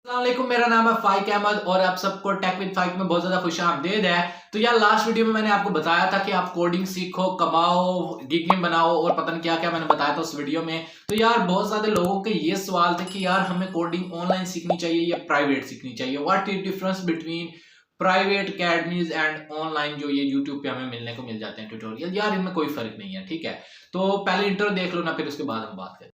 अस्सलाम वालेकुम, मेरा नाम है फाइक अहमद और आप सबको टेक विद फाइक में बहुत ज्यादा खुशामदीद है। तो यार लास्ट वीडियो में मैंने आपको बताया था कि आप कोडिंग सीखो, कमाओ, गिग बनाओ और पता नहीं क्या क्या मैंने बताया था उस वीडियो में। तो यार बहुत सारे लोगों के ये सवाल थे कि यार हमें कोडिंग ऑनलाइन सीखनी चाहिए या प्राइवेट सीखनी चाहिए, what is difference between private academies and online जो ये यूट्यूब पे हमें मिलने को मिल जाते हैं ट्यूटोरियल। यार इनमें कोई फर्क नहीं है, ठीक है। तो पहले इंट्रो देख लो ना, फिर उसके बाद हम बात करें।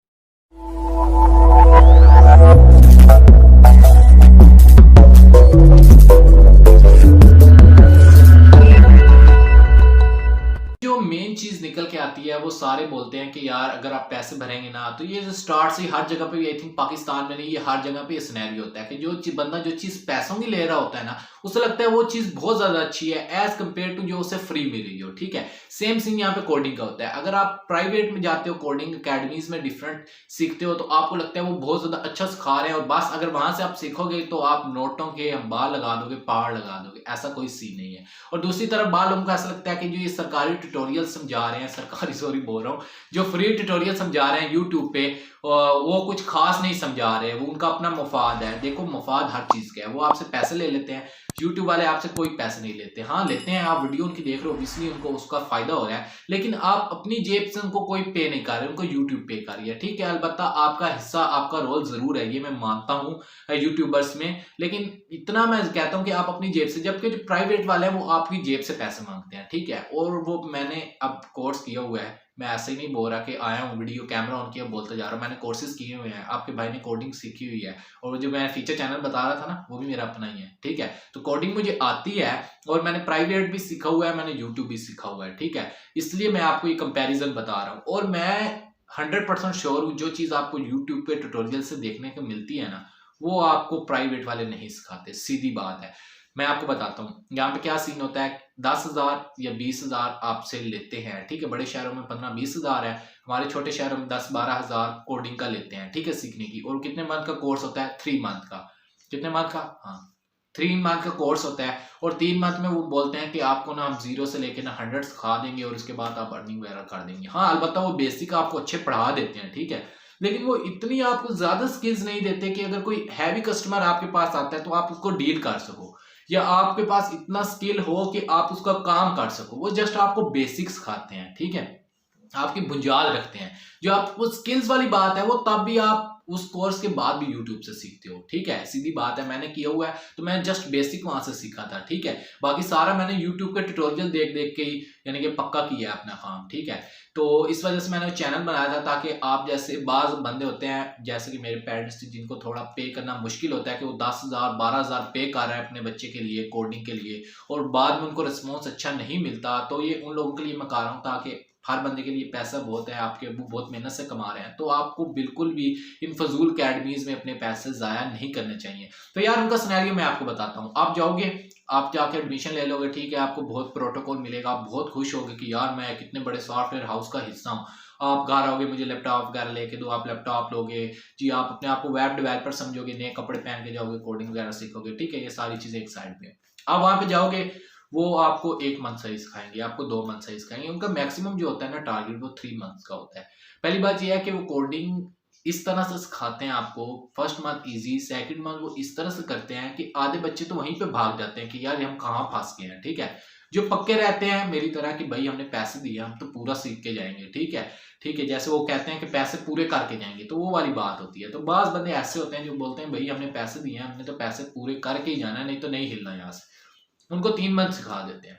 जो मेन चीज निकल के आती है वो सारे बोलते हैं कि यार अगर आप पैसे भरेंगे ना, तो ये स्टार्ट से हर जगह पे, आई थिंक पाकिस्तान में नहीं, ये हर जगह पे सिनेरियो होता है कि जो बंदा जो चीज पैसों की ले रहा होता है ना, उसे लगता है वो चीज बहुत ज्यादा अच्छी है एज कम्पेयर टू जो उसे फ्री मिल रही हो, ठीक है। सेम सीन यहाँ पे कोडिंग का होता है। अगर आप प्राइवेट में जाते हो, कोडिंग अकेडमीज में डिफरेंट सीखते हो, तो आपको लगता है वो बहुत ज्यादा अच्छा सिखा रहे हैं और बस अगर वहां से आप सीखोगे तो आप नोटों के अंबार लगा दोगे, पहाड़ लगा दोगे। ऐसा कोई सीन नहीं है। और दूसरी तरफ बालों का ऐसा लगता है कि जो ये सरकारी ट्यूटोरियल समझा रहे हैं, सरकारी सॉरी बोल रहा हूँ, जो फ्री ट्यूटोरियल समझा रहे हैं यूट्यूब पे, वो कुछ खास नहीं समझा रहे। वो उनका अपना मफाद है। देखो मफाद हर चीज का है। वो आपसे पैसे ले लेते हैं, यूट्यूब वाले आपसे कोई पैसे नहीं लेते। हाँ लेते हैं, आप वीडियो उनकी देख रहे हो, इसलिए उनको उसका फायदा हो रहा है, लेकिन आप अपनी जेब से उनको कोई पे नहीं कर रहे, उनको यूट्यूब पे कर रही है, ठीक है। अलबत्ता आपका हिस्सा, आपका रोल जरूर है, ये मैं मानता हूँ यूट्यूबर्स में, लेकिन इतना मैं कहता हूँ कि आप अपनी जेब से, जबकि जो प्राइवेट वाले हैं वो आपकी जेब से पैसे मांगते हैं, ठीक है। और वो मैंने अब कोर्स किया हुआ है, मैं ऐसे ही नहीं बोल रहा कि आया हूँ वीडियो कैमरा ऑन किया बोलते जा रहा हूँ। मैंने कोर्सेज किए हुए हैं, आपके भाई ने कोडिंग सीखी हुई है, और जो मैं फीचर चैनल बता रहा था ना, वो भी मेरा अपना ही है, ठीक है। तो कोडिंग मुझे आती है और मैंने प्राइवेट भी सीखा हुआ है, मैंने यूट्यूब भी सीखा हुआ है, ठीक है। इसलिए मैं आपको ये कंपैरिजन बता रहा हूँ। और मैं 100% श्योर हूँ जो चीज़ आपको यूट्यूब पे ट्यूटोरियल से देखने को मिलती है ना, वो आपको प्राइवेट वाले नहीं सिखाते, सीधी बात है। मैं आपको बताता हूँ यहाँ पे क्या सीन होता है। 10,000 या 20,000 आपसे लेते हैं, ठीक है। बड़े शहरों में 15-20,000 है, हमारे छोटे शहरों में 10-12,000 कोडिंग का लेते हैं, ठीक है, सीखने की। और कितने मंथ का कोर्स होता है? 3 मंथ का। कितने मंथ का? हाँ 3 मंथ का कोर्स होता है। और 3 मंथ में वो बोलते हैं कि आपको ना हम 0 से लेके ना 100 सिखा देंगे और उसके बाद आप अर्निंग वगैरह कर देंगे। हाँ अलबत्ता वो बेसिक आपको अच्छे पढ़ा देते हैं, ठीक है, लेकिन वो इतनी आपको ज्यादा स्किल्स नहीं देते कि अगर कोई हैवी कस्टमर आपके पास आता है तो आप उसको डील कर सको, या आपके पास इतना स्किल हो कि आप उसका काम कर सको। वो जस्ट आपको बेसिक्स सिखाते हैं, ठीक है, आपकी बुनियाद रखते हैं। जो आप वो स्किल्स वाली बात है वो तब भी आप उस कोर्स के बाद भी यूट्यूब से सीखते हो, ठीक है, सीधी बात है। मैंने किया हुआ है, तो मैं जस्ट बेसिक वहां से सीखा था, ठीक है। बाकी सारा मैंने यूट्यूब के ट्यूटोरियल देख देख के ही यानी कि पक्का किया है अपना काम, ठीक है। तो इस वजह से मैंने चैनल बनाया था ताकि आप जैसे बाज बंदे होते हैं, जैसे कि मेरे पेरेंट्स जिनको थोड़ा पे करना मुश्किल होता है, कि वो 10,000 12,000 पे कर रहा है अपने बच्चे के लिए, कोडिंग के लिए, और बाद में उनको रिस्पॉन्स अच्छा नहीं मिलता, तो ये उन लोगों के लिए मैं कर रहा हूँ ताकि हर बंदे के लिए पैसा बहुत है, आपके अबू बहुत मेहनत से कमा रहे हैं, तो आपको बिल्कुल भी इन फजूल अकेडमीज में अपने पैसे ज़ाया नहीं करने चाहिए। तो यार उनका सिनेरियो मैं आपको बताता हूँ। आप जाओगे, आप जाके एडमिशन ले लोगे, ठीक है, आपको बहुत प्रोटोकॉल मिलेगा, आप बहुत खुश होगे कि यार मैं कितने बड़े सॉफ्टवेयर हाउस का हिस्सा हूँ। आप घर आओगे, मुझे लैपटॉप वगैरह लेके दो, आप लैपटॉप लोगे जी, आप अपने आप को वेब डेवलपर समझोगे, नए कपड़े पहन के जाओगे, कोडिंग वगैरह सीखोगे, ठीक है। ये सारी चीज़ें एक साइड पे। अब वहाँ पे जाओगे, वो आपको 1 मंथ सही सिखाएंगे, आपको 2 मंथ सही सिखाएंगे। उनका मैक्सिमम जो होता है ना टारगेट, वो 3 मंथ्स का होता है। पहली बात यह है कि वो कोडिंग इस तरह से सिखाते हैं आपको, first month easy, second month वो इस तरह से करते हैं कि आधे बच्चे तो वहीं पे भाग जाते हैं कि यार हम कहाँ फंस गए हैं, ठीक है। जो पक्के रहते हैं मेरी तरह कि भाई हमने पैसे दिए, हम तो पूरा सीख के जाएंगे, ठीक है, ठीक है, जैसे वो कहते हैं कि पैसे पूरे करके जाएंगे, तो वो वाली बात होती है। तो बाज बंदे ऐसे होते हैं जो बोलते हैं भाई हमने पैसे दिए हैं, हमने तो पैसे पूरे करके ही जाना है, नहीं तो नहीं हिलना यहाँ से। उनको 3 मंथ सिखा देते हैं।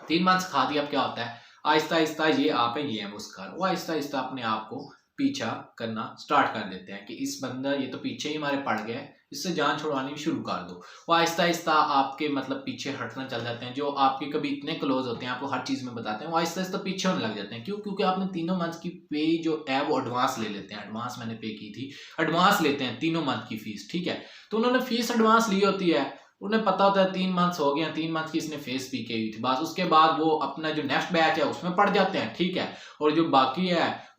3 मंथ सिखा दिया, अब क्या होता है, आहिस्ता आहिस्ता ये आप है, ये है वो सिखा रहे, वो आहिस्ता आहिस्ता अपने आप को पीछा करना स्टार्ट कर देते हैं कि इस बंदा ये तो पीछे ही हमारे पड़ गया है, इससे जान छुड़वानी शुरू कर दो। वो आहिस्ता आहिस्ता आपके मतलब पीछे हटना चल जाते हैं। जो आपके कभी इतने क्लोज होते हैं, आपको हर चीज़ में बताते हैं, वो आहिस्ता आहिस्ता पीछे होने लग जाते हैं। क्यों? क्योंकि आपने 3 मंथ की पे जो है वो एडवांस ले लेते हैं। एडवांस मैंने पे की थी, एडवांस लेते हैं 3 मंथ की फीस, ठीक है। तो उन्होंने फीस एडवांस ली होती है, उन्हें पता होता है 3 मंथ्स हो गए, 3 मंथ की इसने फेस पी के हुई थी, बस उसके बाद वो अपना जो नेक्स्ट बैच है उसमें पढ़ जाते हैं, ठीक है। और जो बाकी है